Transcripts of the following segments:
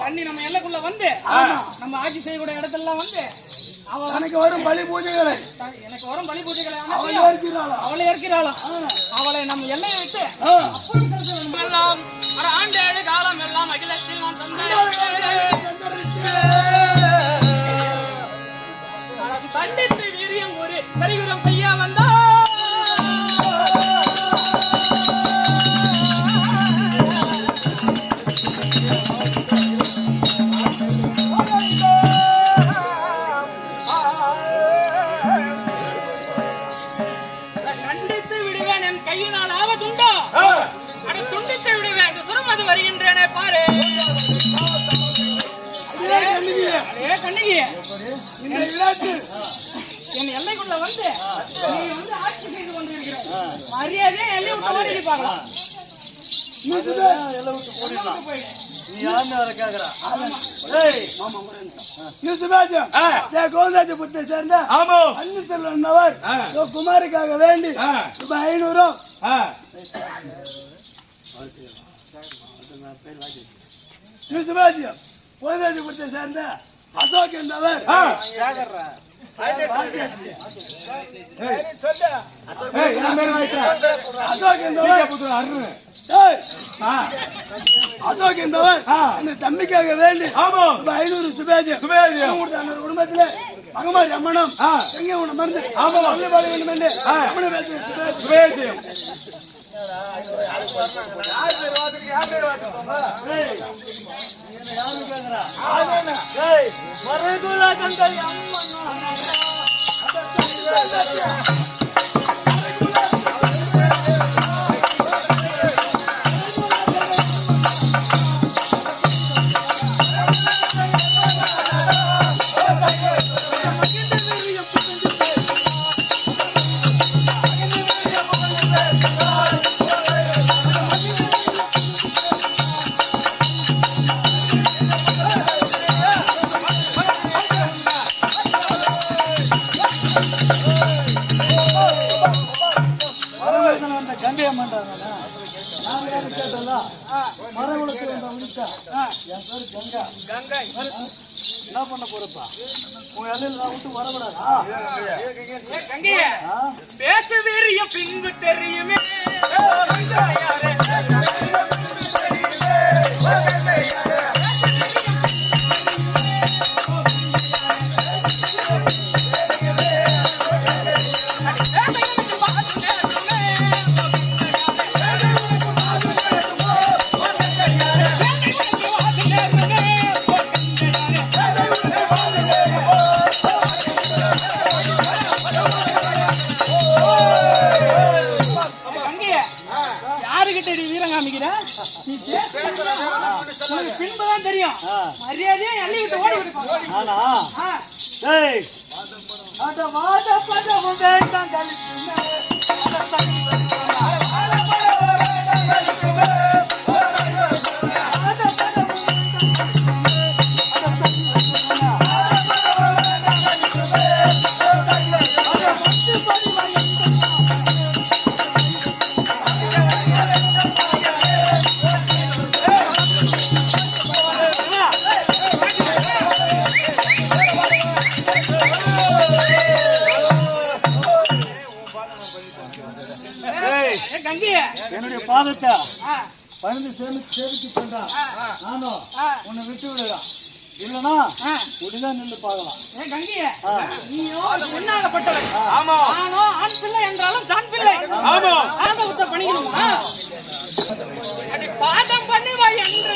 கண்ணி நம்ம எல்லைக்குள்ள வந்து நம்ம ஆட்சி செய்யக்கூடிய இடத்துல வந்து எனக்கு வரும் பலி பூஜைகளை அவளை ஏற்கிறாளாம். அவளை நம்ம எல்லையை விட்டு ஆண்டேழு காலம் எல்லாம் அகிலத்தில் நான் கண்டித்து வீரியம் ஒரு கரிகுரம் செய்ய வந்தா கண்டித்து விடுவேன். என் கையினால் ஆவதுண்டோ அட துண்டித்து விடுவேன். சுரமது வருகின்றேனே பாரு. என் எல்லைக்குள்ள வந்து நீ வந்து ஆட்சி செய்து கொண்டிருக்கிறாய். மரியாதையா எல்லை விட்டு ஓடி பார்க்கலாம். குமாரிக்காக வேண்டி 500 கோதாஜபுரத்தை சேர்ந்த அசோக் என்பவர் அசோக் என்பவர் அந்த தம்பிக்காக வேண்டி 500 சுபேஜம் குடும்பத்திலே மகமாரி அம்மனும் எங்க உன மருந்து பாட வேண்டும் என்று சுபேஜம் மறைகுலா கங்கை அம்மன் என்ன பண்ண போறப்பா உன் எல்லையில் நான் விட்டு வரக்கூடாதா? பேசு வீரிய பின்பு தெரியுமே. பின்புதான் தெரியும். மரியாதையா எல்லை விட்டு ஓடி விட்டு என்னுடைய பாதத்தை பணிந்து சேமித்து கொண்டா நானும் உன்னை விட்டு விடுறான். இல்லனா உடனே நின்று பார்க்கலாம். ஆண் பிள்ளை என்றாலும் தான் பிள்ளை பணிக்கணுமா? பாதம் பண்ணிவா என்று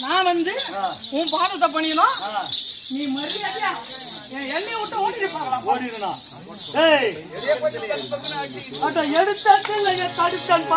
நான் வந்து உன் பாதத்தை பண்ணிக்கணும். நீ மரியாதையா எண்ணெய் விட்டு ஓடிடணும். எடுத்த தடுத்தன்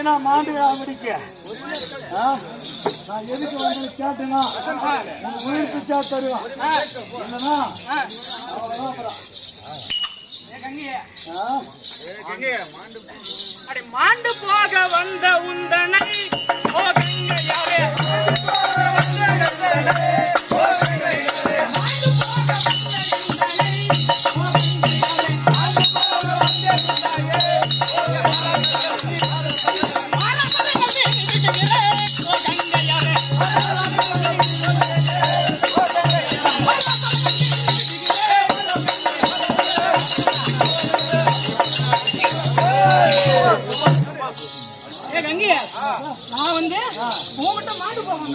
ஏன்னா மாண்டு முடிக்க நான் எதுக்கு வந்து கேட்டேன்னா உயிர் பிச்சா தருவான் என்னன்னா மாண்டு போக வந்த உந்தனை ஓ கங்கையாரே நான் வந்து உங்ககிட்ட மாட்டு போவேன்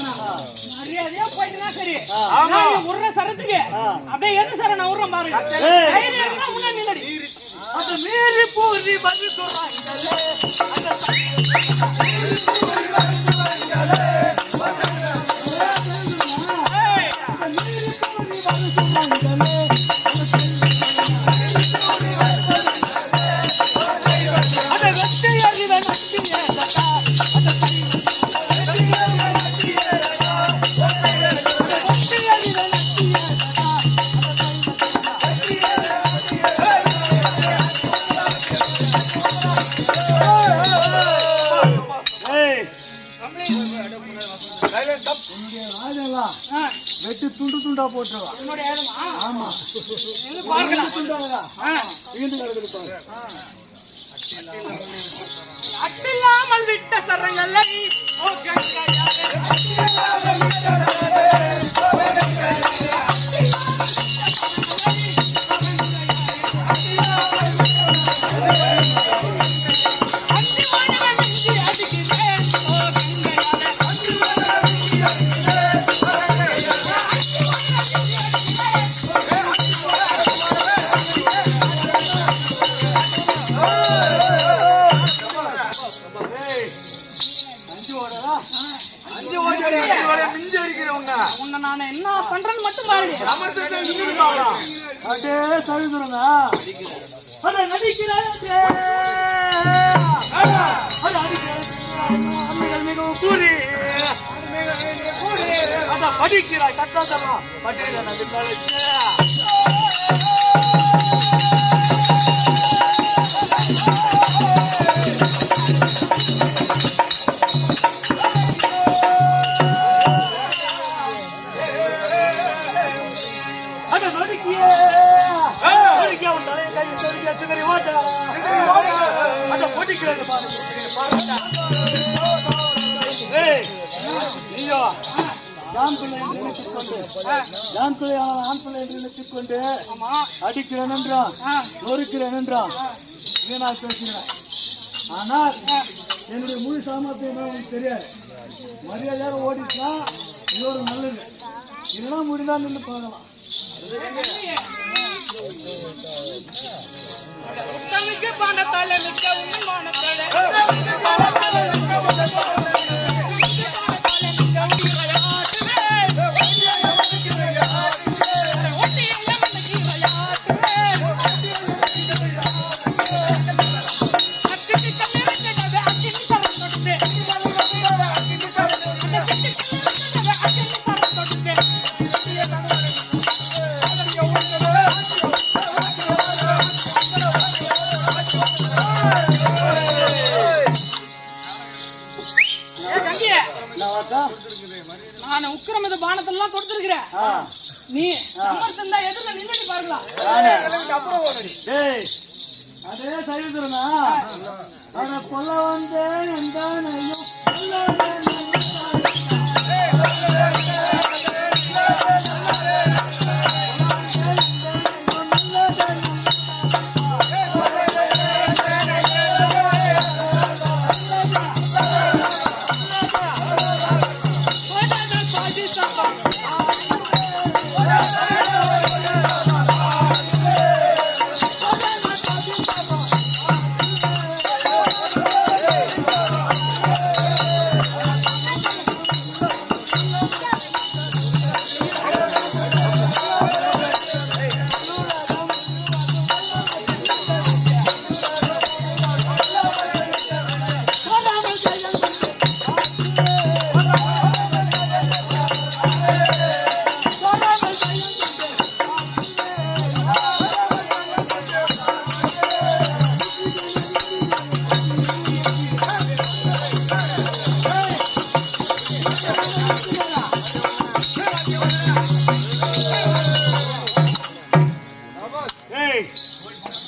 மரியாதையா போயிட்டுனா சரி உருற சரத்துக்கு அப்படியே எது சார் நான் உருறேன் பாருங்க முன்னாடி நில்லடி அது மீறி பூரி வந்து வெட்டி துண்டு துண்டா போட்டுருவா. ஆமா அட்டில்லாமல் விட்ட சரங்களை உன்னை நான் என்ன பண்றேன்னு மட்டும் பாருங்க. அதே சரிதுருங்க படிக்கிறாய் கட்டாதமா நினைத்துக்கொண்டு அடிக்கிறேன் என்றான் நொறுக்கிறேன் என்றான் நான் பேசுகிறேன். ஆனால் என்னுடைய முழு சாமர்த்தியம் எனக்கு தெரியாது. மரியாதையாக ஓடிச்சா இன்னொரு நல்லது இதெல்லாம் முடிந்தா நின்று பார்க்கலாம். பணத்தால நான் உக்கிரமித பானத்தெல்லாம் கொடுத்திருக்கிறேன். நீ சமர்த்தந்தா எதிர்ல நின்று பாருங்களா. அதே சரிதுருங்க கொல்ல வந்தேன்